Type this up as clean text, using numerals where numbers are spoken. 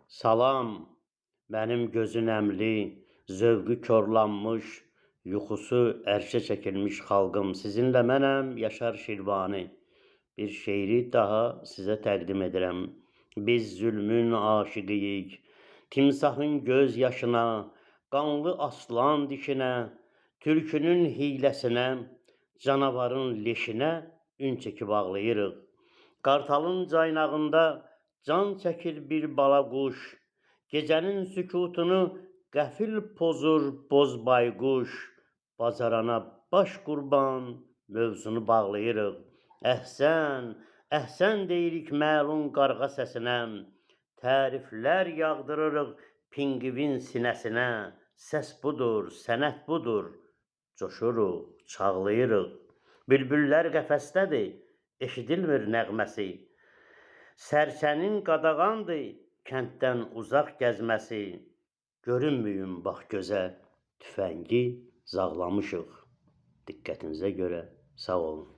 Salam, mənim gözü nəmli, zövqü korlanmış, yuxusu ərşə çəkilmiş xalqım. Sizinlə mənəm Yaşar Şirvani. Bir şeiri daha sizə təqdim edirəm. Biz zülmün aşiqiyik, timsahın göz yaşına, qanlı aslan dişinə, tülkünün hiyləsinə, canavarın leşinə ün çəkib ağlayırıq. Qartalın caynağında can çəkir bir bala quş, gecənin sükutunu qəfil pozur boz bayquş, bacarana baş qurban mövzunu bağlayırıq. Əhsən, əhsən deyirik məlun qarğa səsinə, təriflər yağdırırıq pinqvin sinəsinə. Səs budur, sənət budur, coşuruq, çağlayırıq. Bülbüllər qəfəsdədir, eşidilmir nəğməsi. Sərçənin qadağandır kənddən uzaq gəzməsi. Görünmüyün bax gözə, tüfəngi zağlamışıq. Diqqətinizə görə sağ olun.